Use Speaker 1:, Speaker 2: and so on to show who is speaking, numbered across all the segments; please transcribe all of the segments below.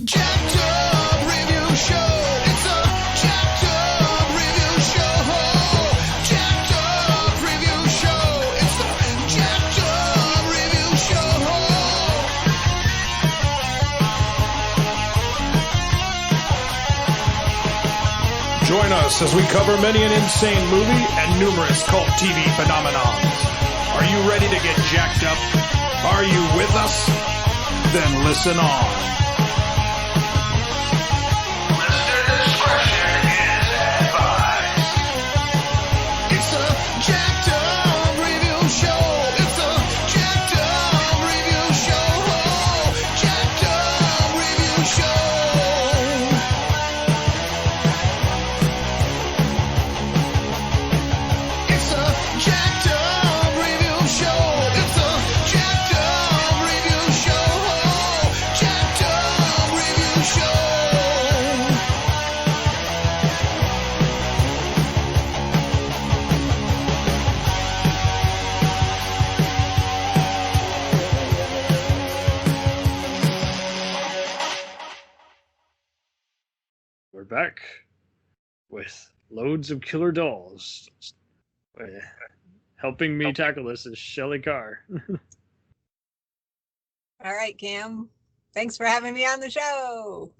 Speaker 1: Jacked Up Review Show. It's a Jacked Up Review Show. Jacked Up Review Show. It's the Jacked Up Review Show.
Speaker 2: Join us as we cover many an insane movie and numerous cult TV phenomenons. Are you ready to get jacked up? Are you with us? Then listen on.
Speaker 1: Listener discretion is advised. It's a Jacked Up Review Show. It's a Jacked Up Review Show. Jacked Up Review Show. It's a Jacked Up Review Show. It's a Jacked Up Review Show. Jacked Up Review Show.
Speaker 3: We're back with loads of killer dolls. Helping me tackle this is Shelley Kaehr.
Speaker 4: All right, Cam. Thanks for having me on the show.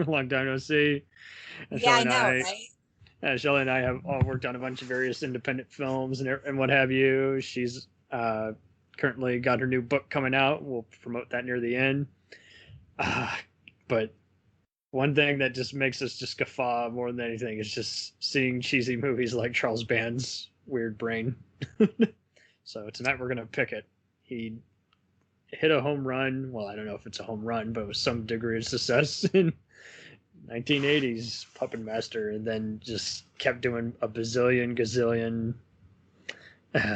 Speaker 3: Long time no see. And
Speaker 4: Yeah, I
Speaker 3: Shelley
Speaker 4: know,
Speaker 3: and
Speaker 4: right?
Speaker 3: Shelley and I have all worked on a bunch of various independent films and what have you. She's currently got her new book coming out. We'll promote that near the end. But one thing that just makes us just guffaw more than anything is just seeing cheesy movies like Charle Band's Weird Brain. So tonight we're going to pick it. He hit a home run. Well, I don't know if it's a home run, but with some degree of success in 1980s Puppetmaster, and then just kept doing a bazillion, gazillion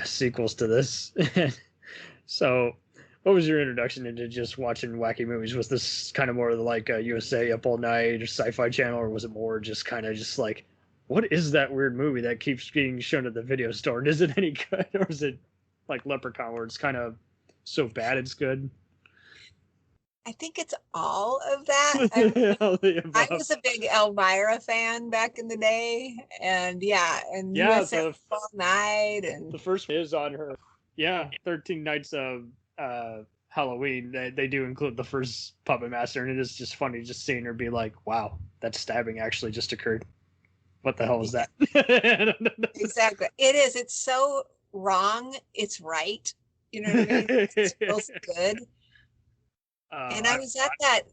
Speaker 3: sequels to this. So what was your introduction into just watching wacky movies? Was this kind of more like USA Up All Night or Sci-Fi Channel, or was it more just kind of just like, what is that weird movie that keeps being shown at the video store? And is it any good? Or is it like Leprechaun where it's kind of so bad it's good?
Speaker 4: I think it's all of that.
Speaker 3: All the
Speaker 4: I
Speaker 3: above.
Speaker 4: was a big Elvira fan back in the day, and
Speaker 3: Yeah,
Speaker 4: USA
Speaker 3: the-
Speaker 4: All Night, and
Speaker 3: The first one is on her. Yeah, 13 Nights of Halloween. They do include the first Puppetmaster, and it is just funny just seeing her be like, wow, that stabbing actually just occurred. What the hell is that?
Speaker 4: exactly. It is. It's so wrong. It's right. You know what I mean? It feels good. And I was at that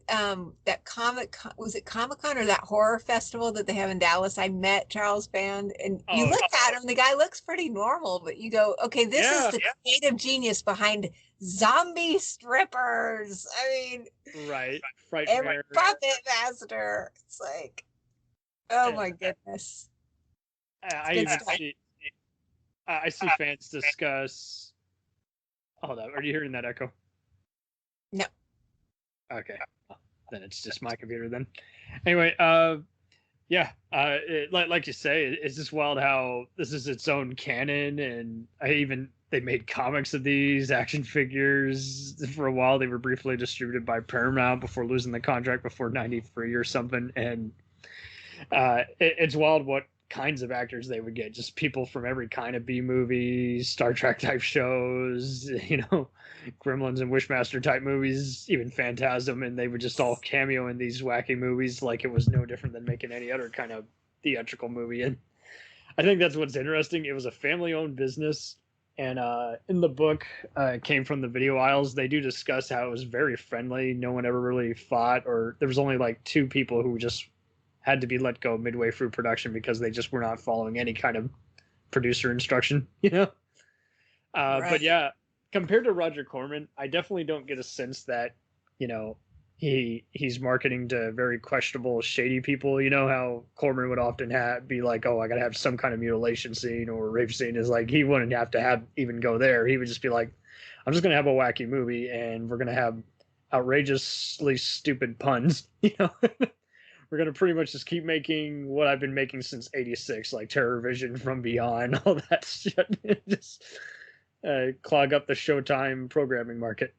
Speaker 4: was it Comic-Con or that horror festival that they have in Dallas? I met Charle Band, and you look at him, the guy looks pretty normal, but you go, okay, this is the creative genius behind zombie strippers. I mean,
Speaker 3: right.
Speaker 4: every Puppetmaster. It's like, oh my goodness.
Speaker 3: I see fans discuss. Hold on, are you hearing that echo?
Speaker 4: No.
Speaker 3: Okay, then it's just my computer then. Anyway, like you say, it's just wild how this is its own canon, and they made comics of these action figures for a while. They were briefly distributed by Paramount before losing the contract before '93 or something, and it's wild what kinds of actors they would get. Just people from every kind of B movie, Star Trek type shows, Gremlins and Wishmaster type movies, even Phantasm, and they would just all cameo in these wacky movies like it was no different than making any other kind of theatrical movie. And I think that's what's interesting. It was a family-owned business, and in the book, it came from the video aisles. They do discuss how it was very friendly. No one ever really fought, or there was only like 2 people who just had to be let go midway through production because they just were not following any kind of producer instruction, Right. But yeah, compared to Roger Corman, I definitely don't get a sense that, he's marketing to very questionable, shady people. You know how Corman would often be like, oh, I got to have some kind of mutilation scene or rape scene. Is like, he wouldn't have to even go there. He would just be like, I'm just going to have a wacky movie and we're going to have outrageously stupid puns, We're going to pretty much just keep making what I've been making since '86, like Terror Vision, From Beyond, all that shit. Just clog up the Showtime programming market.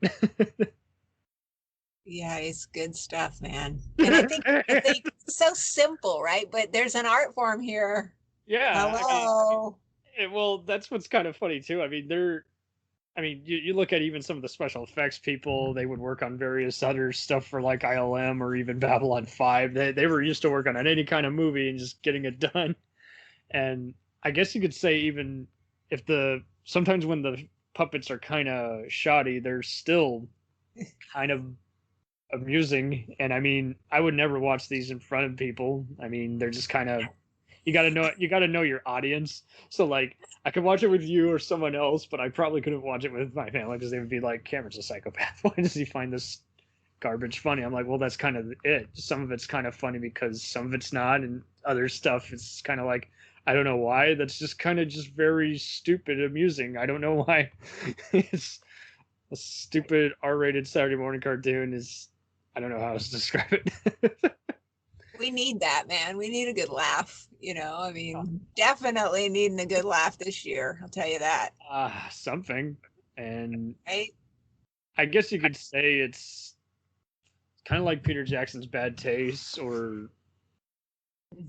Speaker 4: Yeah, it's good stuff, man. And I think it's so simple, right? But there's an art form here.
Speaker 3: Yeah,
Speaker 4: Hello.
Speaker 3: well, that's what's kind of funny too. You look at even some of the special effects people, they would work on various other stuff for like ILM or even Babylon 5. They were used to working on any kind of movie and just getting it done. And I guess you could say even if sometimes when the puppets are kind of shoddy, they're still kind of amusing. And I mean, I would never watch these in front of people. I mean, they're just kind of, you got to know your audience. So like I could watch it with you or someone else, but I probably couldn't watch it with my family because they would be like, Cameron's a psychopath. Why does he find this garbage funny? I'm like, well, that's kind of it. Some of it's kind of funny because some of it's not, and other stuff it's kind of like, I don't know why. That's just kind of just very stupid amusing. I don't know why. It's a stupid R-rated Saturday morning cartoon is, I don't know how else to describe it.
Speaker 4: We need that, man. We need a good laugh. I mean, definitely needing a good laugh this year. I'll tell you that.
Speaker 3: Something. And
Speaker 4: Right?
Speaker 3: I guess you could say it's kind of like Peter Jackson's Bad Taste, or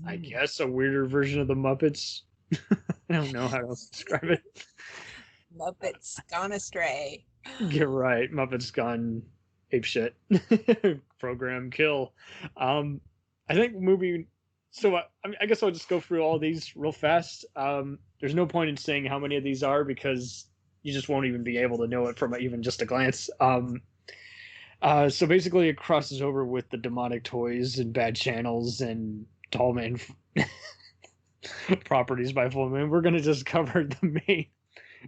Speaker 3: I guess a weirder version of the Muppets. I don't know how else to describe it.
Speaker 4: Muppets gone astray.
Speaker 3: You're right. Muppets gone apeshit. Program kill. I think movie. So I guess I'll just go through all these real fast. There's no point in saying how many of these are because you just won't even be able to know it from even just a glance. So basically, it crosses over with the demonic toys and bad channels and Tallman properties by Full Moon. We're gonna just cover the main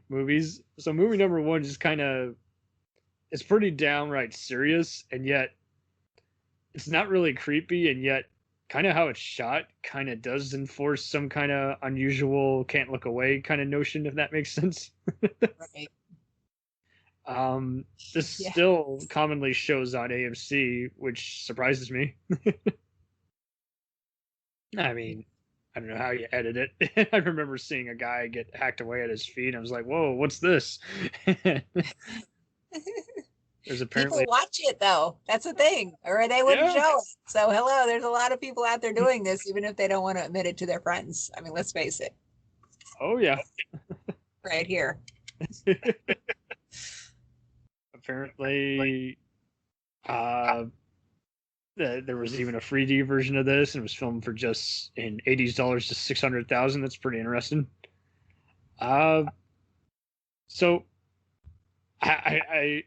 Speaker 3: movies. So movie number one is it's pretty downright serious, and yet it's not really creepy, and yet kind of how it's shot kind of does enforce some kind of unusual can't look away kind of notion, if that makes sense.
Speaker 4: Right.
Speaker 3: This still commonly shows on AMC, which surprises me. I mean, I don't know how you edit it. I remember seeing a guy get hacked away at his feet. I was like, whoa, what's this? There's apparently
Speaker 4: People watch it though. That's the thing. Or they wouldn't show it. So hello, there's a lot of people out there doing this, even if they don't want to admit it to their friends. I mean, let's face it.
Speaker 3: Oh yeah.
Speaker 4: Right here.
Speaker 3: Apparently there was even a 3D version of this, and it was filmed for just in $80 to $600,000. That's pretty interesting. So I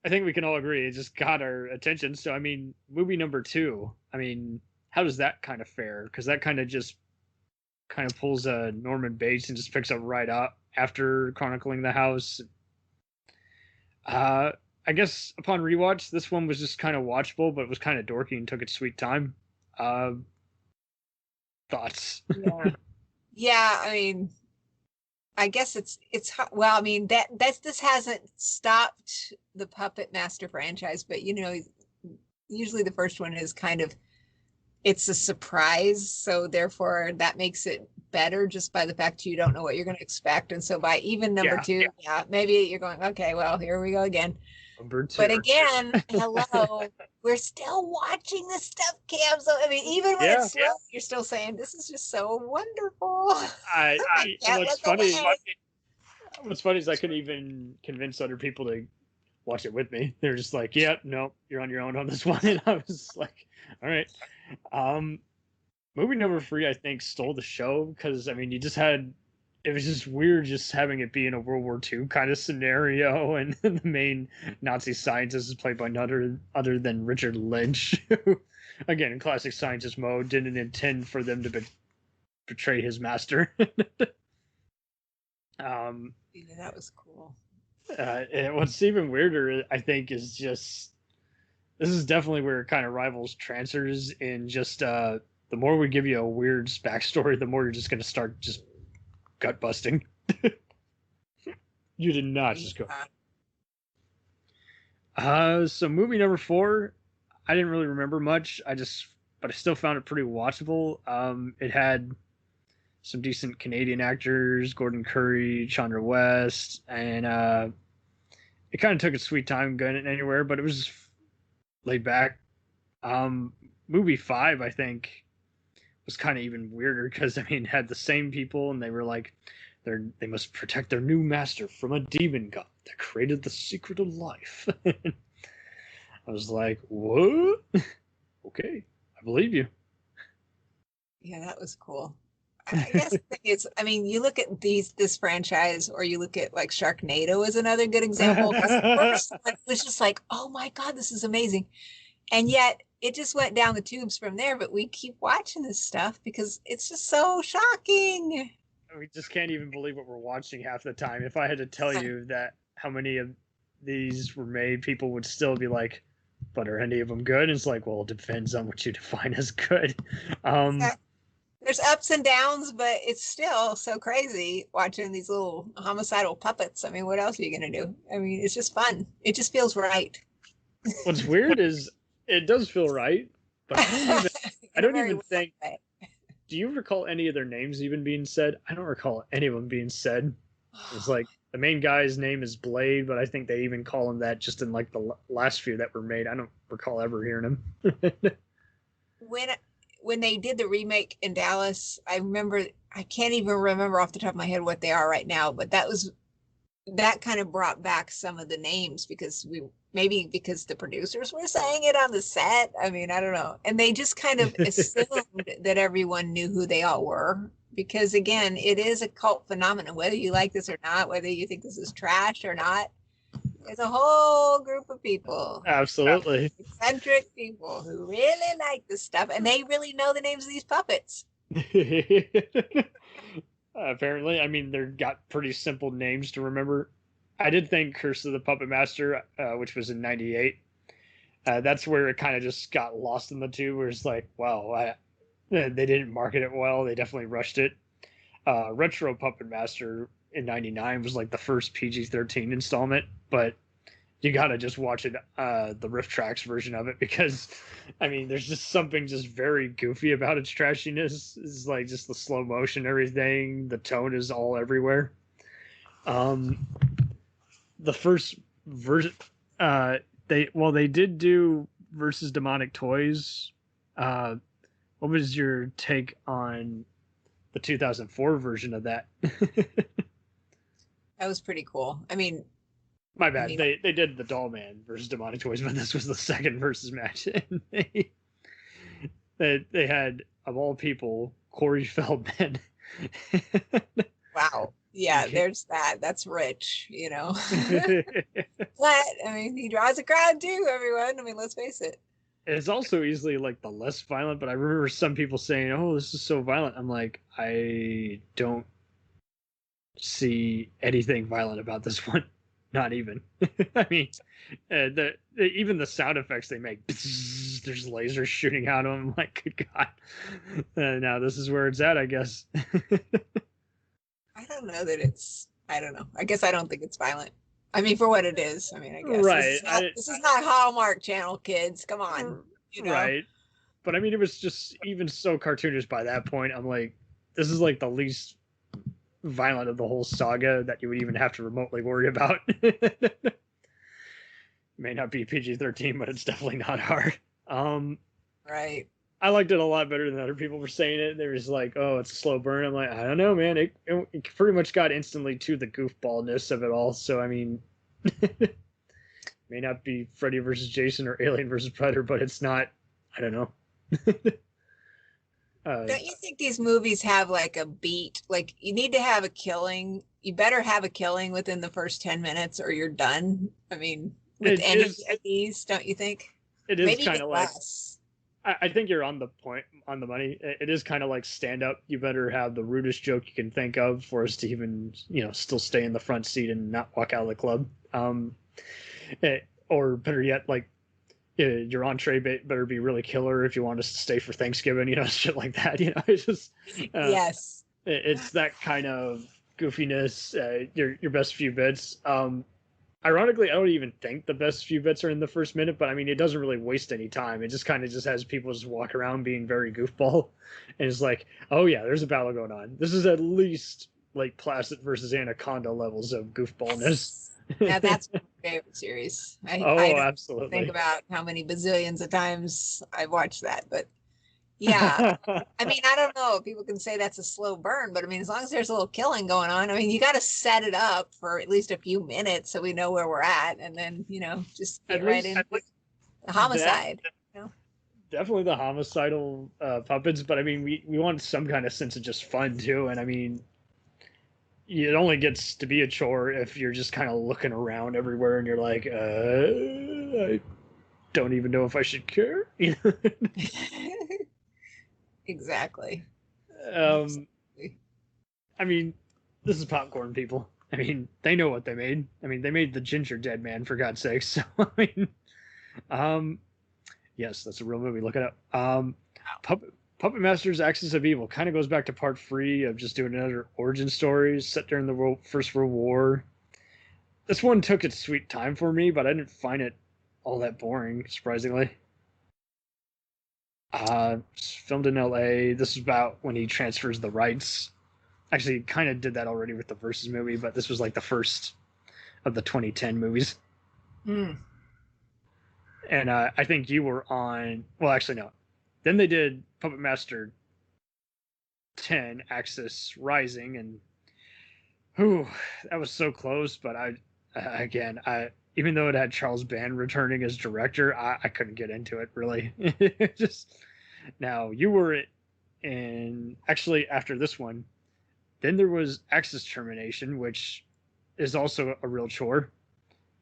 Speaker 3: think we can all agree it just got our attention. So I mean, movie number two, I mean, how does that kind of fare? Because that kind of pulls a Norman Bates and just picks up right up after chronicling the house. I guess upon rewatch, this one was just kind of watchable, but it was kind of dorky and took its sweet time. Thoughts?
Speaker 4: Yeah. I mean, I guess it's well. I mean this hasn't stopped the Puppetmaster franchise, but usually the first one is kind of, it's a surprise, so therefore that makes it better just by the fact you don't know what you're going to expect. And so by even number two, maybe you're going, okay, well, here we go again.
Speaker 3: Number two.
Speaker 4: But again, hello, we're still watching this stuff, Cam. So I mean, even when it's slow, you're still saying this is just so wonderful.
Speaker 3: What's funny is I couldn't even convince other people to watch it with me. They're just like, "Yep, no, you're on your own on this one." And I was like, "All right." Movie number three, I think, stole the show because I mean, it was just weird just having it be in a World War II kind of scenario, and the main Nazi scientist is played by none other than Richard Lynch, who, again, in classic scientist mode, didn't intend for them to betray his master.
Speaker 4: That was cool.
Speaker 3: And what's even weirder, I think, is just this is definitely where it kind of rivals Trancers in just the more we give you a weird backstory, the more you're just going to start just gut busting. You did not just go. So movie number four, I didn't really remember much. But I still found it pretty watchable. It had some decent Canadian actors, Gordon Curry, Chandra West, and it kind of took its sweet time going anywhere, but it was laid back. Movie 5, I think, was kind of even weirder because I mean, had the same people, and they were like, they must protect their new master from a demon god that created the secret of life. I was like, what? Okay, I believe you.
Speaker 4: Yeah, that was cool. I guess it's, I mean, you look at this franchise, or you look at like Sharknado is another good example. The first one was just like, oh my God, this is amazing. And yet it just went down the tubes from there, but we keep watching this stuff because it's just so shocking.
Speaker 3: We just can't even believe what we're watching half the time. If I had to tell you that how many of these were made, people would still be like, but are any of them good? And it's like, well, it depends on what you define as good.
Speaker 4: There's ups and downs, but it's still so crazy watching these little homicidal puppets. I mean, what else are you going to do? I mean, it's just fun. It just feels right.
Speaker 3: What's weird is it does feel right, but I don't even think. Do you recall any of their names even being said? I don't recall any of them being said. It's like the main guy's name is Blade, but I think they even call him that just in like the last few that were made. I don't recall ever hearing him.
Speaker 4: When they did the remake in Dallas, I remember, I can't even remember off the top of my head what they are right now, but that kind of brought back some of the names because maybe because the producers were saying it on the set. I mean, I don't know. And they just kind of assumed that everyone knew who they all were because, again, it is a cult phenomenon, whether you like this or not, whether you think this is trash or not. There's a whole group of people.
Speaker 3: Absolutely.
Speaker 4: Eccentric people who really like this stuff, and they really know the names of these puppets.
Speaker 3: Apparently, I mean, they've got pretty simple names to remember. I did think Curse of the Puppet Master, which was in '98. That's where it kind of just got lost in the two, where it's like, wow, they didn't market it well. They definitely rushed it. Retro Puppet Master in '99 was like the first PG-13 installment, but you gotta just watch it, the Riff Tracks version of it, because I mean, there's just something just very goofy about its trashiness. It's like just the slow motion, everything. The tone is all everywhere. The first version, they did do versus Demonic Toys. What was your take on the 2004 version of that?
Speaker 4: That was pretty cool. I mean,
Speaker 3: my bad. They did the Doll Man versus Demonic Toys, but this was the second versus match. And they had, of all people, Corey Feldman.
Speaker 4: Wow. Yeah, there's that. That's rich, you know. But I mean, he draws a crowd too, everyone. I mean, let's face it.
Speaker 3: It's also easily like the less violent, but I remember some people saying, "Oh, this is so violent." I'm like, I don't see anything violent about this one. Not even. I mean, even the sound effects they make, there's lasers shooting out of them. I'm like, good God. Now this is where it's at, I guess.
Speaker 4: I don't know that it's, I don't know. I guess I don't think it's violent. I mean, for what it is. I mean, I guess.
Speaker 3: Right.
Speaker 4: This is not Hallmark Channel, kids. Come on. You know?
Speaker 3: Right. But I mean, it was just even so cartoonish by that point. I'm like, this is like the least violent of the whole saga that you would even have to remotely worry about. May not be PG-13, but it's definitely not hard.
Speaker 4: Right.
Speaker 3: I liked it a lot better than other people were saying it. They were just like, oh, it's a slow burn. I'm like, I don't know, man. It pretty much got instantly to the goofballness of it all. So, I mean, may not be Freddy versus Jason or Alien versus Predator, but it's not, I don't know.
Speaker 4: Don't you think these movies have like a beat? Like, you need to have a killing. You better have a killing within the first 10 minutes or you're done. I mean, with any of these, don't you think?
Speaker 3: It is kind of like,
Speaker 4: less.
Speaker 3: I think you're on the point, on the money. It is kind of like stand up. You better have the rudest joke you can think of for us to even, still stay in the front seat and not walk out of the club. Or better yet, like, your entree better be really killer if you want us to stay for Thanksgiving, shit like that. It's just,
Speaker 4: yes,
Speaker 3: it's that kind of goofiness. Your best few bits. Ironically, I don't even think the best few bits are in the first minute, but I mean, it doesn't really waste any time. It just kind of just has people just walk around being very goofball, and it's like, oh yeah, there's a battle going on. This is at least like Placid versus Anaconda levels of goofballness.
Speaker 4: Now that's my favorite series. I don't
Speaker 3: Absolutely.
Speaker 4: think about how many bazillions of times I've watched that, but yeah. I mean, I don't know. People can say that's a slow burn, but I mean, as long as there's a little killing going on, I mean, you got to set it up for at least a few minutes so we know where we're at, and then, just get right into the homicide.
Speaker 3: Definitely the homicidal puppets, but I mean, we want some kind of sense of just fun too, and I mean, it only gets to be a chore if you're just kind of looking around everywhere and you're like, I don't even know if I should care.
Speaker 4: Exactly.
Speaker 3: I mean, this is popcorn, people. I mean, they know what they made. I mean, they made the Ginger Dead Man, for God's sake. So, I mean, yes, that's a real movie. Look it up. Puppetmaster's Axis of Evil kind of goes back to part 3 of just doing another origin story set during the First World War. This one took its sweet time for me, but I didn't find it all that boring, surprisingly. Filmed in LA. This is about when he transfers the rights. Actually, kind of did that already with the Versus movie, but this was like the first of the 2010 movies. And I think you were on. Well, actually, no. Then they did Puppet Master 10 Axis Rising, and that was so close. But even though it had Charle Band returning as director, I couldn't get into it really. Now you were in actually after this one, then there was Axis Termination, which is also a real chore.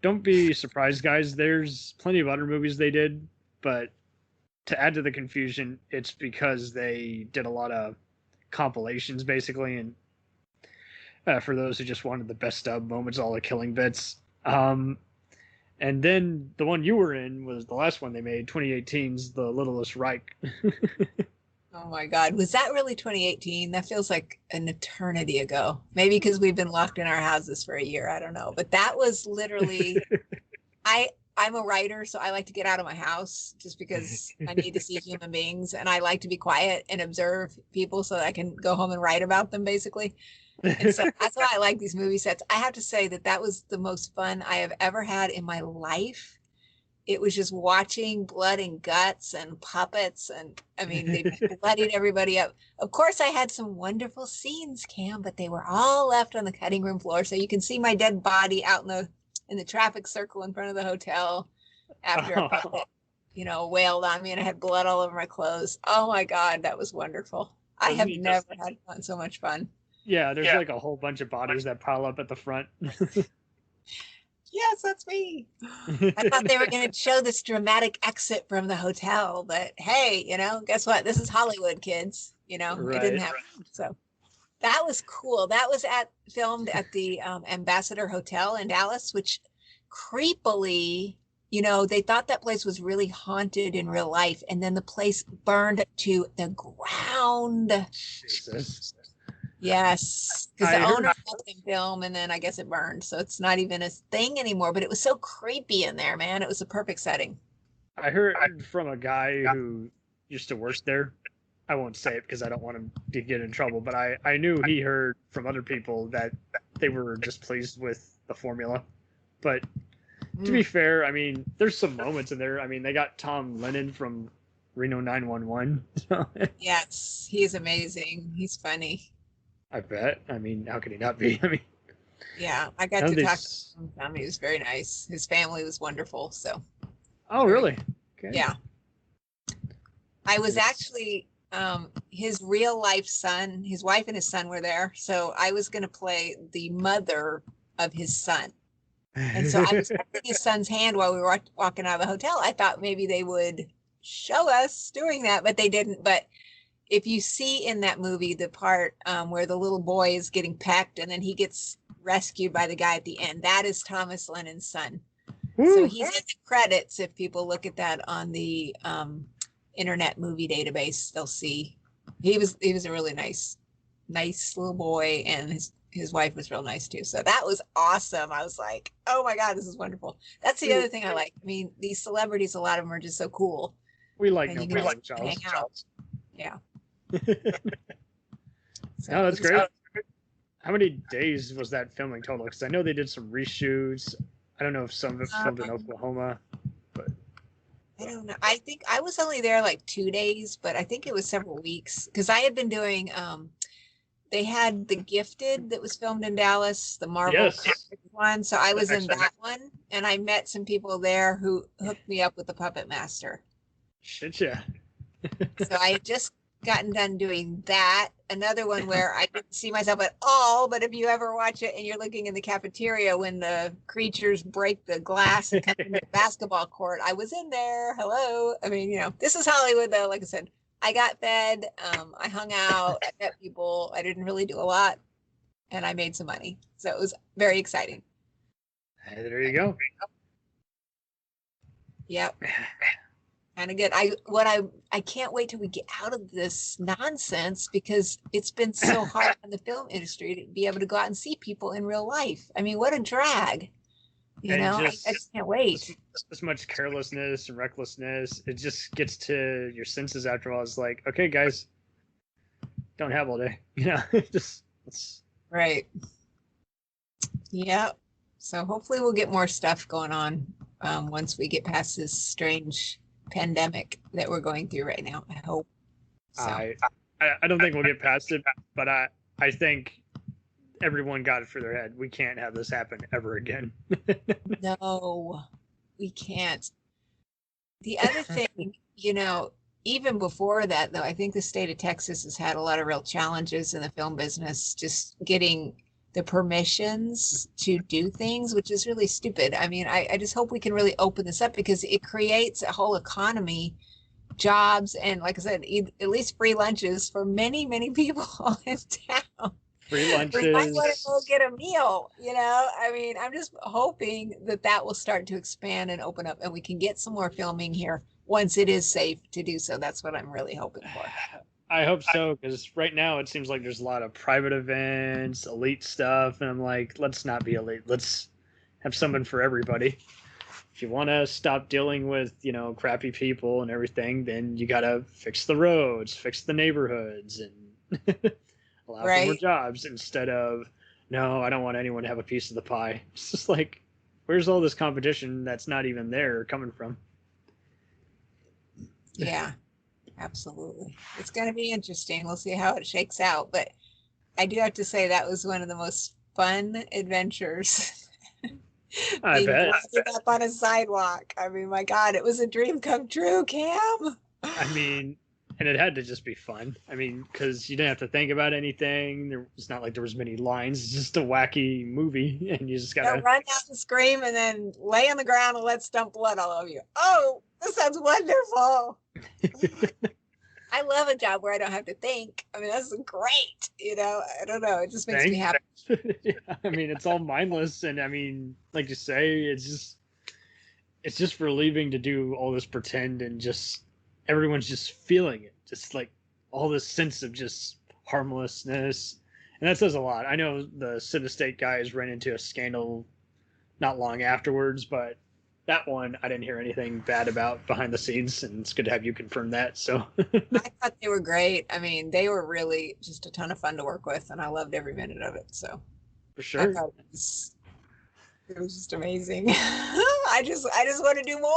Speaker 3: Don't be surprised, guys. There's plenty of other movies they did, but to add to the confusion, it's because they did a lot of compilations, basically, and for those who just wanted the best of moments, all the killing bits. And then the one you were in was the last one they made, 2018's The Littlest Reich.
Speaker 4: Oh my God. Was that really 2018? That feels like an eternity ago. Maybe because we've been locked in our houses for a year. I don't know. But that was literally, I'm a writer, so I like to get out of my house just because I need to see human beings, and I like to be quiet and observe people so that I can go home and write about them, basically. And so that's why I like these movie sets. I have to say that was the most fun I have ever had in my life. It was just watching blood and guts and puppets, and I mean, they bloodied everybody up. Of course, I had some wonderful scenes, Cam, but they were all left on the cutting room floor, so you can see my dead body out in the traffic circle in front of the hotel after a puppet, wailed on me, and I had blood all over my clothes. Oh my God, that was wonderful. I have never had so much fun.
Speaker 3: Yeah, there's like a whole bunch of bodies that pile up at the front.
Speaker 4: Yes, that's me. I thought they were going to show this dramatic exit from the hotel, but hey, guess what? This is Hollywood, kids. It didn't happen. So that was cool. That was filmed at the Ambassador Hotel in Dallas, which creepily, they thought that place was really haunted in real life, and then the place burned to the ground.
Speaker 3: Jesus.
Speaker 4: Yes, because the owner helped them film, and then I guess it burned, so it's not even a thing anymore. But it was so creepy in there, man. It was a perfect setting.
Speaker 3: I heard from a guy who used to work there. I won't say it because I don't want him to get in trouble, but I knew he heard from other people that they were just pleased with the formula. But to be fair, I mean, there's some moments in there. I mean, they got Tom Lennon from Reno 911.
Speaker 4: Yes, he's amazing. He's funny.
Speaker 3: I bet. I mean, how could he not be? I mean,
Speaker 4: yeah, I got to talk to him. He was very nice. His family was wonderful. So.
Speaker 3: Oh, really? Okay.
Speaker 4: Yeah. I was actually his real life son. His wife and his son were there, so I was going to play the mother of his son. And so I was holding his son's hand while we were walking out of the hotel. I thought maybe they would show us doing that, but they didn't. But if you see in that movie the part where the little boy is getting pecked and then he gets rescued by the guy at the end, that is Thomas Lennon's son. So he's in the credits. If people look at that on the Internet Movie Database, they'll see he was a really nice little boy, and his wife was real nice too. So that was awesome. I was like, oh my God, this is wonderful. That's the other thing I like. I mean, these celebrities, a lot of them are just so cool.
Speaker 3: We like
Speaker 4: Charles. Hang out. Yeah.
Speaker 3: No, that's great. How many days was that filming total? Because I know they did some reshoots. I don't know if some of it filmed in Oklahoma, but
Speaker 4: I don't know. I think I was only there like 2 days, but I think it was several weeks because I had been doing. They had The Gifted that was filmed in Dallas, the Marvel comic one. So I was in that one, and I met some people there who hooked me up with the Puppet Master.
Speaker 3: Shit, yeah.
Speaker 4: So I had just gotten done doing that. Another one where I didn't see myself at all, but if you ever watch it and you're looking in the cafeteria when the creatures break the glass and come into the basketball court, I was in there. Hello. I mean, this is Hollywood though. Like I said, I got fed. I hung out. I met people. I didn't really do a lot, and I made some money. So it was very exciting.
Speaker 3: Hey, there you go.
Speaker 4: Yep. Kind of good. I can't wait till we get out of this nonsense because it's been so hard on the film industry to be able to go out and see people in real life. I mean, what a drag. I just can't wait.
Speaker 3: This much carelessness and recklessness, it just gets to your senses after all. It's like, okay, guys, don't have all day. It's
Speaker 4: right. Yep. So hopefully we'll get more stuff going on once we get past this strange pandemic that we're going through right now. I hope. So.
Speaker 3: I don't think we'll get past it, but I think everyone got it for their head. We can't have this happen ever again.
Speaker 4: No, we can't. The other thing, even before that, though, I think the state of Texas has had a lot of real challenges in the film business, just getting the permissions to do things, which is really stupid. I mean, I just hope we can really open this up because it creates a whole economy, jobs, and like I said, at least free lunches for many, many people in town.
Speaker 3: Free lunches.
Speaker 4: We might want to go get a meal, I mean, I'm just hoping that will start to expand and open up and we can get some more filming here once it is safe to do so. That's what I'm really hoping for.
Speaker 3: I hope so, because right now it seems like there's a lot of private events, elite stuff, and I'm like, let's not be elite. Let's have something for everybody. If you want to stop dealing with, crappy people and everything, then you got to fix the roads, fix the neighborhoods, and allow for more jobs instead of, no, I don't want anyone to have a piece of the pie. It's just like, where's all this competition that's not even there coming from?
Speaker 4: Yeah. Absolutely. It's going to be interesting. We'll see how it shakes out. But I do have to say that was one of the most fun adventures.
Speaker 3: I bet.
Speaker 4: Up on a sidewalk. I mean, my God, it was a dream come true, Cam.
Speaker 3: I mean, and it had to just be fun. I mean, because you didn't have to think about anything. It's not like there was many lines. It's just a wacky movie, and you just got to
Speaker 4: run out and scream, and then lay on the ground and let dump blood all over you. Oh, this sounds wonderful. I love a job where I don't have to think. I mean, that's great. I don't know. It just makes me happy.
Speaker 3: Yeah, I mean, it's all mindless. And I mean, like you say, it's just relieving to do all this pretend and just everyone's just feeling it. Just like all this sense of just harmlessness. And that says a lot. I know the Cinestate guys ran into a scandal not long afterwards, but that one I didn't hear anything bad about behind the scenes, and it's good to have you confirm that. So
Speaker 4: I thought they were great. I mean, they were really just a ton of fun to work with, and I loved every minute of it. So
Speaker 3: for sure,
Speaker 4: I thought it was just amazing. I just want to do more.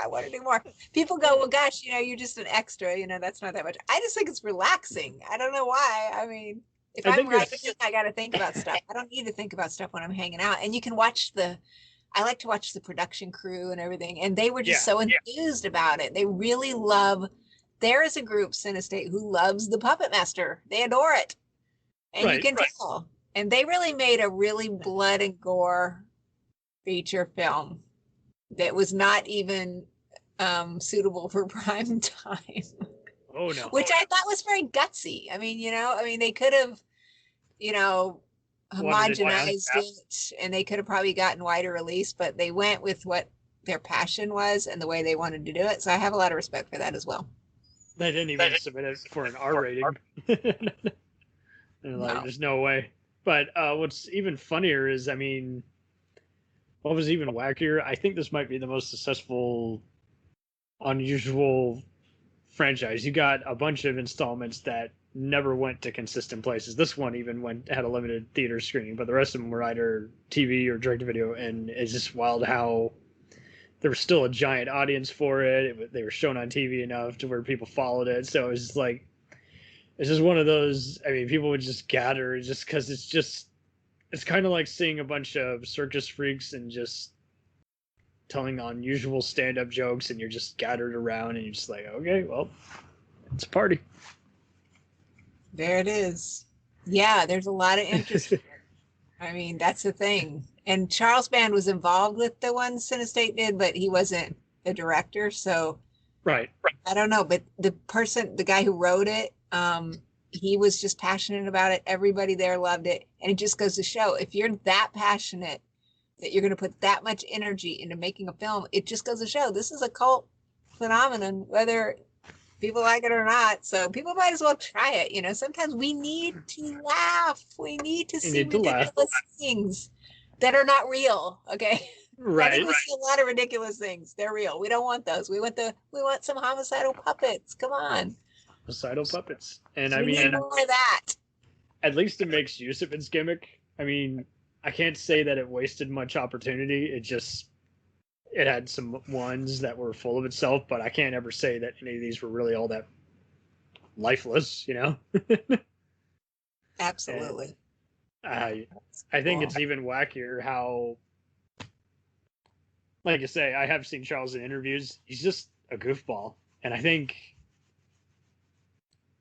Speaker 4: I want to do more. People go, well, gosh, you're just an extra. That's not that much. I just think it's relaxing. I don't know why. I mean, if I'm writing, I got to think about stuff. I don't need to think about stuff when I'm hanging out. And you can watch I like to watch the production crew and everything. And they were just so enthused about it. They really there is a group, Cinestate, who loves the Puppet Master. They adore it. And you can tell. And they really made a really blood and gore feature film that was not even suitable for prime time.
Speaker 3: Oh, no.
Speaker 4: Which I thought was very gutsy. I mean, they could have, homogenized it and they could have probably gotten wider release, but they went with what their passion was and the way they wanted to do it. So I have a lot of respect for that as well.
Speaker 3: They didn't even submit it for an R rating. There's no way. But what's even funnier is, I mean, what was even wackier? I think this might be the most successful, unusual franchise. You got a bunch of installments that never went to consistent places. This one even had a limited theater screening, but the rest of them were either TV or direct to video. And it's just wild how there was still a giant audience for it. They were shown on TV enough to where people followed it. So it was just like, it's just one of those, I mean, people would just gather just because it's kind of like seeing a bunch of circus freaks and just telling unusual stand-up jokes, and you're just gathered around and you're just like, okay, well, it's a party.
Speaker 4: There it is. Yeah, there's a lot of interest. I mean, that's the thing. And Charle Band was involved with the one Cinestate did, but he wasn't a director. So
Speaker 3: Right.
Speaker 4: I don't know. But the guy who wrote it, he was just passionate about it. Everybody there loved it. And it just goes to show, if you're that passionate that you're going to put that much energy into making a film, it just goes to show this is a cult phenomenon, whether people like it or not. So people might as well try it. You know, sometimes we need to laugh. We need to see ridiculous things that are not real. Okay.
Speaker 3: Right.
Speaker 4: I think we see a lot of ridiculous things. They're real. We don't want those. We want some homicidal puppets. Come on.
Speaker 3: Homicidal puppets. And
Speaker 4: we
Speaker 3: I mean,
Speaker 4: need more of that.
Speaker 3: At least it makes use of its gimmick. I mean, I can't say that it wasted much opportunity. It had some ones that were full of itself, but I can't ever say that any of these were really all that lifeless, you know?
Speaker 4: Absolutely.
Speaker 3: I think it's even wackier how, like I say, I have seen Charles in interviews. He's just a goofball. And I think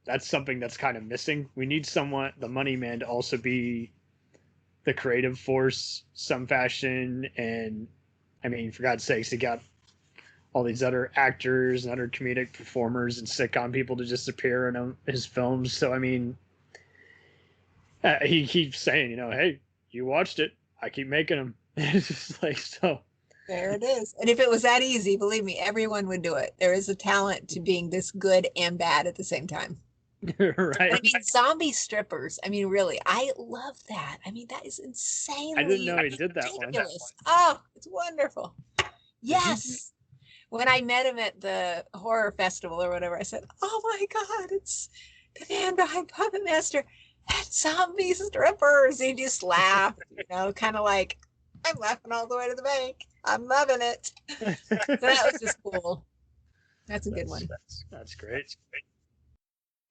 Speaker 3: that's something that's kind of missing. We need someone, the money man, to also be the creative force, some fashion. And I mean, for God's sakes, he got all these other actors and other comedic performers and sitcom people to just appear in his films. So, I mean, he keeps saying, you know, hey, you watched it. I keep making them. It's just like, so.
Speaker 4: There it is. And if it was that easy, believe me, everyone would do it. There is a talent to being this good and bad at the same time.
Speaker 3: Right.
Speaker 4: I mean, zombie strippers. I mean, really, I love that. I mean, that is insanely
Speaker 3: I didn't know he did that one.
Speaker 4: Oh, it's wonderful. Yes. When I met him at the horror festival or whatever, I said, oh my God, it's the man behind Puppetmaster and zombie strippers. He just laughed, you know, kind of like, I'm laughing all the way to the bank. I'm loving it. So that was just cool. That's a good one.
Speaker 3: That's great.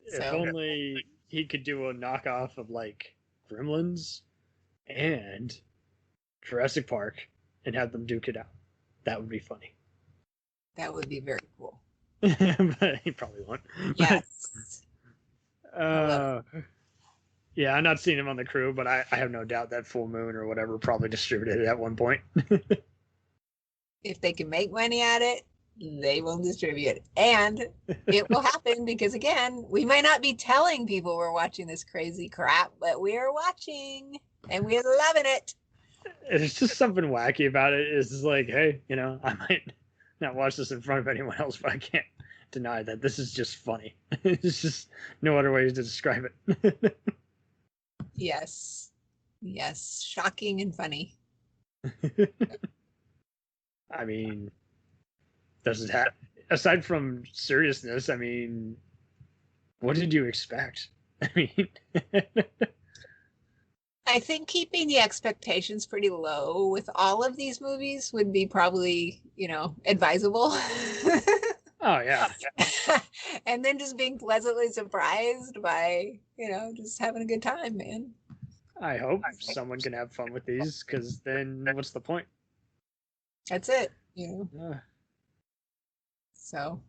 Speaker 4: So,
Speaker 3: if only he could do a knockoff of like Gremlins and Jurassic Park and have them duke it out. That would be funny.
Speaker 4: that would be very cool.
Speaker 3: But he probably won't.
Speaker 4: Yes.
Speaker 3: Yeah, I'm not seeing him on the crew, but I have no doubt that Full Moon or whatever probably distributed it at one point.
Speaker 4: If they can make money at it, they will distribute it. And it will happen because, again, we may not be telling people we're watching this crazy crap, but we are watching and we're loving it.
Speaker 3: It's just something wacky about it. It's just like, hey, you know, I might not watch this in front of anyone else, but I can't deny that this is just funny. It's just no other ways to describe it.
Speaker 4: Yes. Yes. Shocking and funny.
Speaker 3: I mean, does it have, aside from seriousness, I mean, what did you expect? I mean,
Speaker 4: I think keeping the expectations pretty low with all of these movies would be probably, you know, advisable.
Speaker 3: oh yeah.
Speaker 4: And then just being pleasantly surprised by, you know, just having a good time, man.
Speaker 3: I hope someone can have fun with these, because then what's the point?
Speaker 4: That's it, you know. So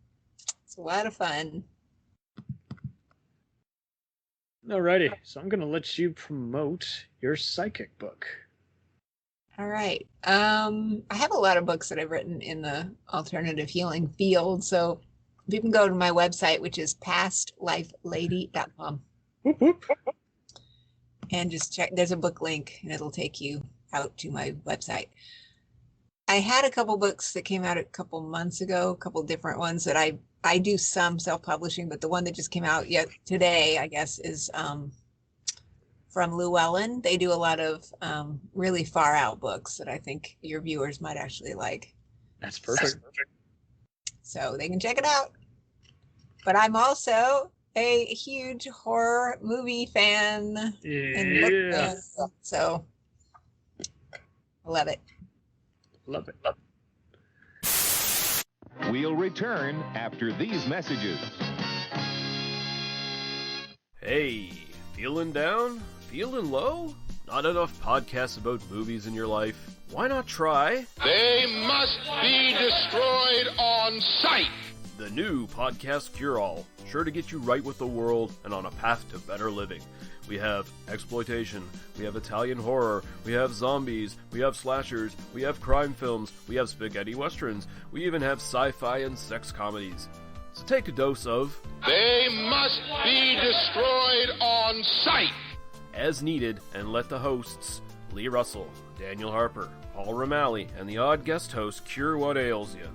Speaker 4: it's a lot of fun.
Speaker 3: Alrighty, so I'm gonna let you promote your psychic book.
Speaker 4: All right. I have a lot of books that I've written in the alternative healing field. So you can go to my website, which is pastlifelady.com.
Speaker 3: Whoop, whoop.
Speaker 4: And just check. There's a book link and it'll take you out to my website. I had a couple books that came out a couple months ago, a couple different ones that I do some self-publishing, but the one that just came out yet today, I guess, is from Llewellyn. They do a lot of really far out books that I think your viewers might actually like.
Speaker 3: That's perfect.
Speaker 4: So they can check it out. But I'm also a huge horror movie fan and book fan, so I love it.
Speaker 3: Love it.
Speaker 5: We'll return after these messages.
Speaker 6: Hey, feeling down? Feeling low? Not enough podcasts about movies in your life? Why not try
Speaker 1: They must be destroyed on sight.
Speaker 6: the new Podcast Cure-All? Sure to get you right with the world and on a path to better living. We have exploitation, we have Italian horror, we have zombies, we have slashers, we have crime films, we have spaghetti westerns, we even have sci-fi and sex comedies. So take a dose of
Speaker 1: They must be destroyed on sight.
Speaker 6: as needed and let the hosts, Lee Russell, Daniel Harper, Paul Romali, and the odd guest host cure what ails you.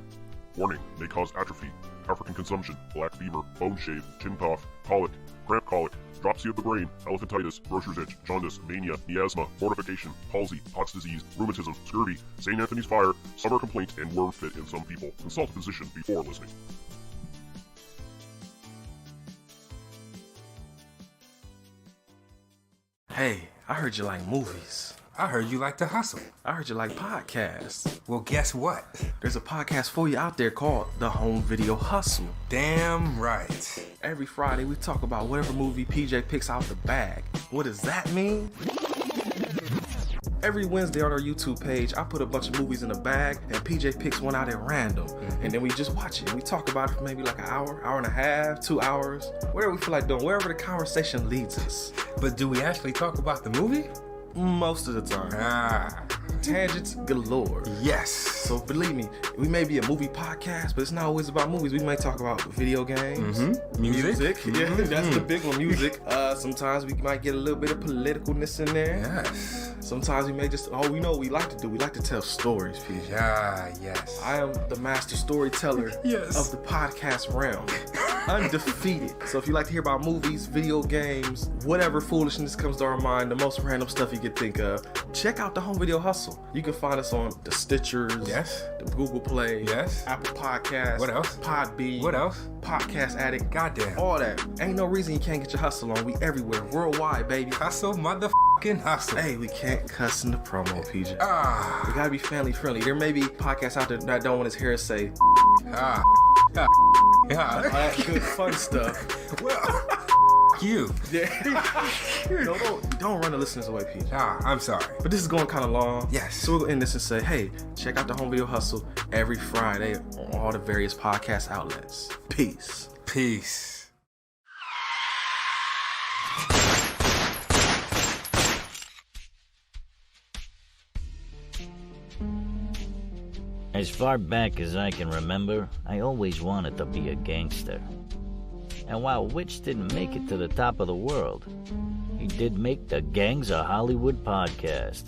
Speaker 7: Warning, may cause atrophy, African consumption, black fever, bone shave, chin cough, colic, cramp colic, dropsy of the brain, elephantitis, grocer's itch, jaundice, mania, miasma, mortification, palsy, Pott's disease, rheumatism, scurvy, St. Anthony's fire, summer complaint, and worm fit in some people. Consult a physician before listening.
Speaker 8: Hey, I heard you like movies.
Speaker 9: I heard you like to hustle.
Speaker 8: I heard you like podcasts.
Speaker 9: Well, guess what?
Speaker 8: There's a podcast for you out there called The Home Video Hustle.
Speaker 9: Damn right.
Speaker 8: Every Friday, we talk about whatever movie PJ picks out the bag. What does that mean? Every Wednesday on our YouTube page, I put a bunch of movies in a bag, and PJ picks one out at random. And then we just watch it. We talk about it for maybe like an hour, hour and a half, 2 hours, whatever we feel like doing, wherever the conversation leads us.
Speaker 9: But do we actually talk about the movie?
Speaker 8: Most of the time.
Speaker 9: Ah,
Speaker 8: Tangents galore.
Speaker 9: yes.
Speaker 8: So believe me, we may be a movie podcast, but it's not always about movies. We might talk about video games,
Speaker 9: Music.
Speaker 8: Yeah, that's the big one. Music. Sometimes we might get a little bit of politicalness in there.
Speaker 9: Yes.
Speaker 8: Sometimes we may just, we know what we like to do. We like to tell stories, PJ.
Speaker 9: Yes.
Speaker 8: I am the master storyteller
Speaker 9: Yes.
Speaker 8: of the podcast realm. Undefeated. So if you like to hear about movies, video games, whatever foolishness comes to our mind, the most random stuff you could think of, check out the Home Video Hustle. You can find us on the Stitchers,
Speaker 9: Yes.
Speaker 8: the Google Play,
Speaker 9: Yes.
Speaker 8: Apple Podcasts,
Speaker 9: What else?
Speaker 8: Podbean,
Speaker 9: What else?
Speaker 8: Podcast Addict,
Speaker 9: Goddamn.
Speaker 8: all that. Ain't no reason you can't get your hustle on. We everywhere, worldwide, baby.
Speaker 9: Hustle, motherfucking hustle.
Speaker 8: Hey, we can't cuss in the promo, PJ.
Speaker 9: Ah.
Speaker 8: We gotta be family friendly. There may be podcasts out there that don't want his hair to say
Speaker 9: Ah. Ah.
Speaker 8: all that good fun stuff.
Speaker 9: Well, you.
Speaker 8: Yeah. don't run the listeners away, PJ.
Speaker 9: I'm sorry.
Speaker 8: But this is going kind of long.
Speaker 9: Yes.
Speaker 8: So we'll end this and say, hey, check out the Home Video Hustle every Friday on all the various podcast outlets. Peace.
Speaker 9: Peace.
Speaker 10: As far back as I can remember, I always wanted to be a gangster. And while Witch didn't make it to the top of the world, he did make the Gangs of Hollywood podcast.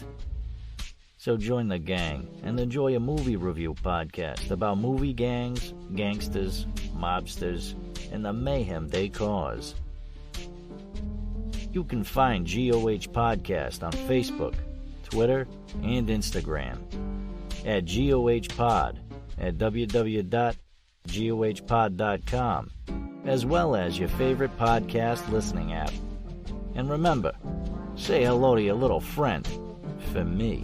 Speaker 10: So join the gang and enjoy a movie review podcast about movie gangs, gangsters, mobsters, and the mayhem they cause. You can find GOH Podcast on Facebook, Twitter, and Instagram at GOH Pod at www.gohpod.com, as well as your favorite podcast listening app. And remember, say hello to your little friend for me.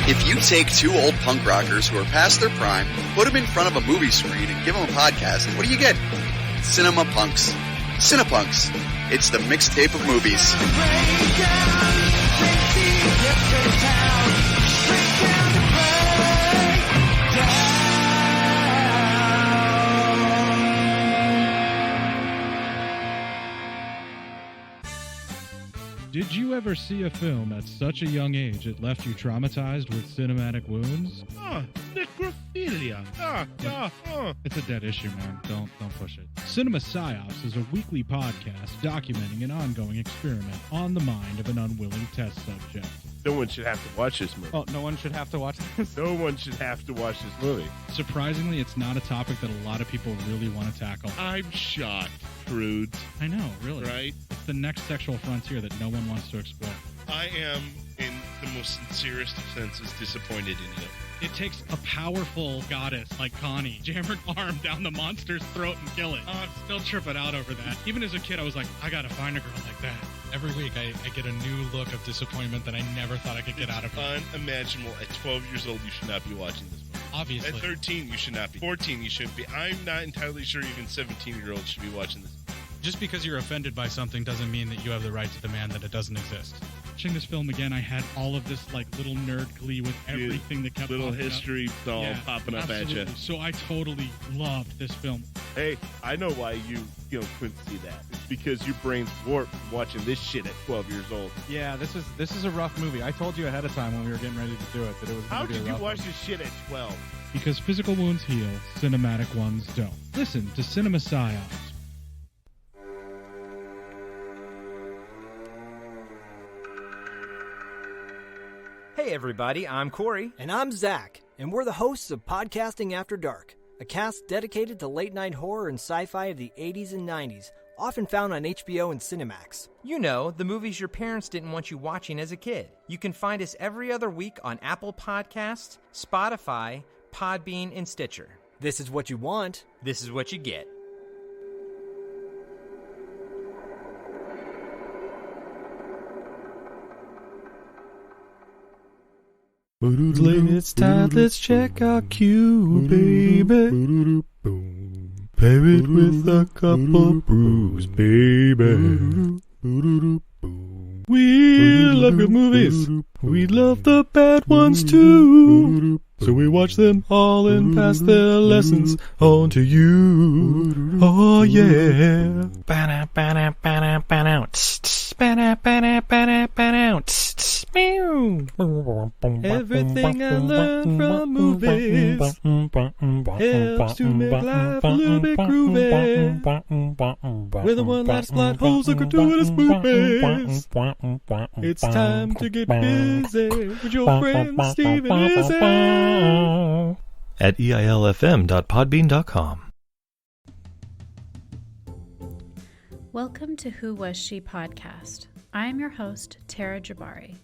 Speaker 11: If you take two old punk rockers who are past their prime, put them in front of a movie screen and give them a podcast, what do you get? Cinema Punks. Cinepunks. It's the mixtape of movies.
Speaker 12: Did you ever see a film at such a young age it left you traumatized with cinematic wounds? Necrophilia. It's a dead issue, man. Don't push it. Cinema Psyops is a weekly podcast documenting an ongoing experiment on the mind of an unwilling test subject.
Speaker 6: No one should have to watch this movie.
Speaker 12: Oh, no one should have to watch this?
Speaker 6: No one should have to watch this movie.
Speaker 12: Surprisingly, it's not a topic that a lot of people really want to tackle.
Speaker 13: I'm shocked, prudes.
Speaker 12: I know, really.
Speaker 13: Right?
Speaker 12: It's the next sexual frontier that no one wants to explore.
Speaker 13: I am, in the most sincerest of senses, disappointed in you.
Speaker 12: It takes a powerful goddess like Connie, jam her arm down the monster's throat and kill it. Oh, I'm still tripping out over that. Even as a kid, I was like, I gotta find a girl like that. Every week, I get a new look of disappointment that I never thought I could get out of.
Speaker 13: Unimaginable. At 12 years old, you should not be watching this movie.
Speaker 12: Obviously.
Speaker 13: At 13, you should not be. 14, you shouldn't be. I'm not entirely sure even 17-year-olds should be watching this.
Speaker 12: Just because you're offended by something doesn't mean that you have the right to demand that it doesn't exist. Watching this film again, I had all of this like little nerd glee with everything that kept
Speaker 13: little
Speaker 12: popping
Speaker 13: history
Speaker 12: up.
Speaker 13: doll popping up
Speaker 12: absolutely.
Speaker 13: at you.
Speaker 12: So I totally loved this film.
Speaker 13: Hey, I know why you couldn't see that. It's because your brain's warped from watching this shit at 12 years old.
Speaker 14: Yeah, this is a rough movie. I told you ahead of time when we were getting ready to do it that it was going to be a rough
Speaker 13: How could you watch
Speaker 14: one.
Speaker 13: this shit at 12?
Speaker 12: Because physical wounds heal, cinematic ones don't. Listen to Cinema Psyops.
Speaker 15: Hey everybody, I'm Corey.
Speaker 16: And I'm Zach, and we're the hosts of Podcasting After Dark, a cast dedicated to late-night horror and sci-fi of the 80s and 90s, often found on HBO and Cinemax.
Speaker 15: You know, the movies your parents didn't want you watching as a kid. You can find us every other week on Apple Podcasts, Spotify, Podbean, and Stitcher.
Speaker 16: This is what you want.
Speaker 15: This is what you get.
Speaker 17: It's time, let's check our cue, baby. Pair it with a couple brews, baby. We love good movies. We love the bad ones too. So we watch them all and pass their lessons on to you. Oh yeah. Everything I learned from movies helps to make life a little bit groovy. With the one-last plot holes and gratuitous movies. It's time to get busy with your friend Steve and Izzy. At eilfm.podbean.com.
Speaker 18: Welcome to Who Was She podcast. I am your host, Tara Jabari.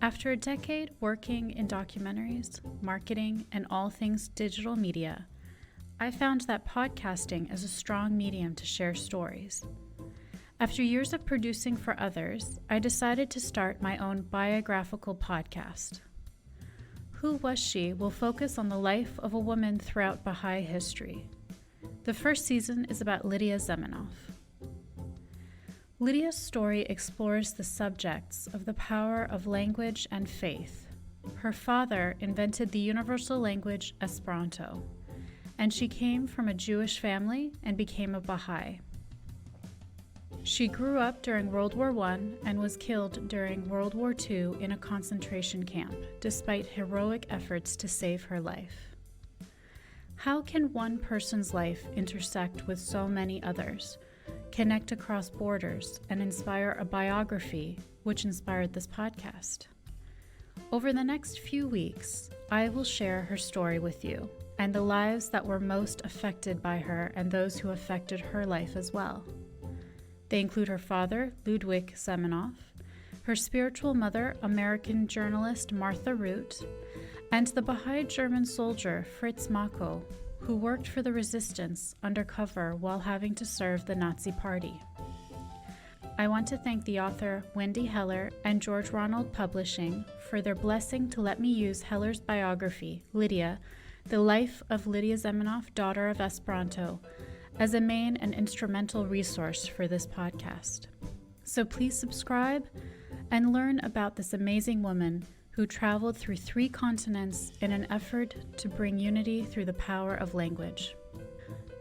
Speaker 18: After a decade working in documentaries, marketing, and all things digital media, I found that podcasting is a strong medium to share stories. After years of producing for others, I decided to start my own biographical podcast. Who Was She will focus on the life of a woman throughout Baha'i history. The first season is about Lydia Zemenov. Lydia's story explores the subjects of the power of language and faith. Her father invented the universal language Esperanto, and she came from a Jewish family and became a Baha'i. She grew up during World War I and was killed during World War II in a concentration camp, despite heroic efforts to save her life. How can one person's life intersect with so many others, connect across borders, and inspire a biography which inspired this podcast? Over the next few weeks, I will share her story with you and the lives that were most affected by her and those who affected her life as well. They include her father, Ludwig Zemenov, her spiritual mother, American journalist Martha Root, and the Baha'i German soldier Fritz Mako, who worked for the resistance undercover while having to serve the Nazi Party. I want to thank the author Wendy Heller and George Ronald Publishing for their blessing to let me use Heller's biography, Lydia, The Life of Lydia Zemenov, Daughter of Esperanto, as a main and instrumental resource for this podcast. So please subscribe and learn about this amazing woman who traveled through 3 continents in an effort to bring unity through the power of language.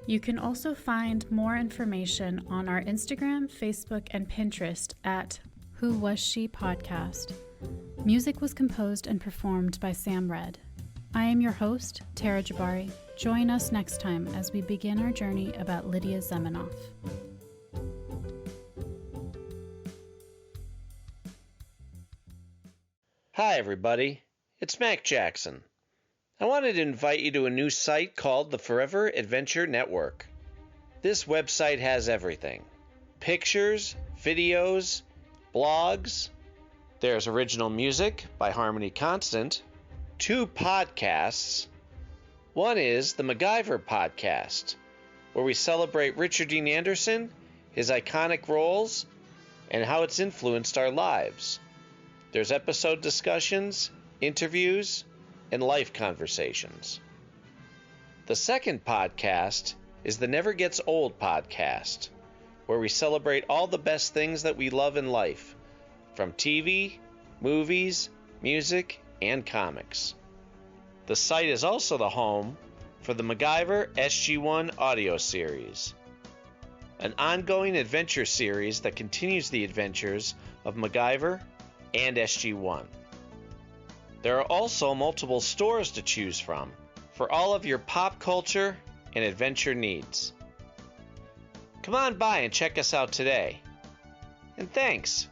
Speaker 18: You can also find more information on our Instagram, Facebook, and Pinterest at Who Was She Podcast. Music was composed and performed by Sam Red. I am your host, Tara Jabari. Join us next time as we begin our journey about Lydia Zemenov.
Speaker 19: Hi everybody, it's Mac Jackson. I wanted to invite you to a new site called the Forever Adventure Network. This website has everything: pictures, videos, blogs, There's original music by Harmony Constant, 2 podcasts. One is the MacGyver podcast, where we celebrate Richard Dean Anderson, his iconic roles, and how it's influenced our lives. There's episode discussions, interviews, and life conversations. The second podcast is the Never Gets Old podcast, where we celebrate all the best things that we love in life, from TV, movies, music, and comics. The site is also the home for the MacGyver SG-1 audio series, an ongoing adventure series that continues the adventures of MacGyver and SG-1. There are also multiple stores to choose from for all of your pop culture and adventure needs. Come on by and check us out today. And thanks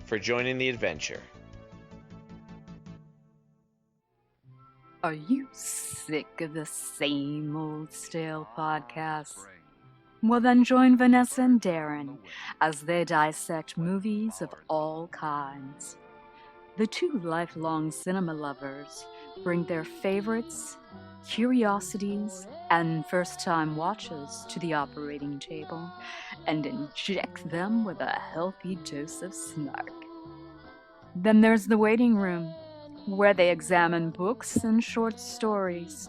Speaker 19: for joining the adventure.
Speaker 20: Are you sick of the same old stale podcasts? Well, then join Vanessa and Darren as they dissect movies of all kinds. The 2 lifelong cinema lovers bring their favorites, curiosities, and first-time watches to the operating table and inject them with a healthy dose of snark. Then there's the waiting room, where they examine books and short stories.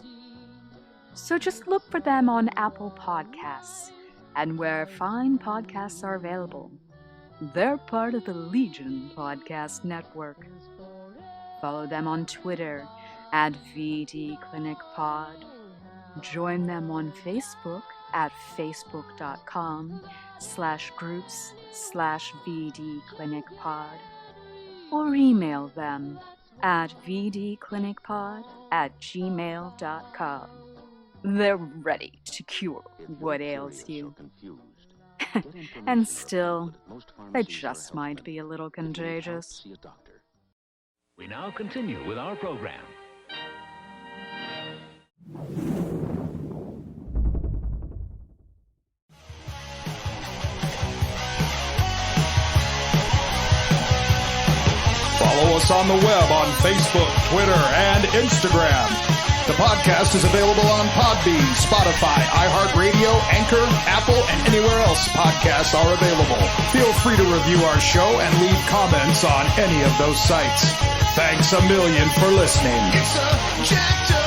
Speaker 20: So just look for them on Apple Podcasts and where fine podcasts are available. They're part of the Legion Podcast Network. Follow them on Twitter at VDClinicPod. Join them on Facebook at facebook.com/groups/VDClinicPod. Or email them at vdclinicpod@gmail.com. They're ready to cure what ails you. And still, they just might be a little contagious.
Speaker 21: We now continue with our program.
Speaker 2: Follow us on the web on Facebook, Twitter, and Instagram. The podcast is available on Podbean, Spotify, iHeartRadio, Anchor, Apple, and anywhere else podcasts are available. Feel free to review our show and leave comments on any of those sites. Thanks a million for listening.
Speaker 1: It's a jacked up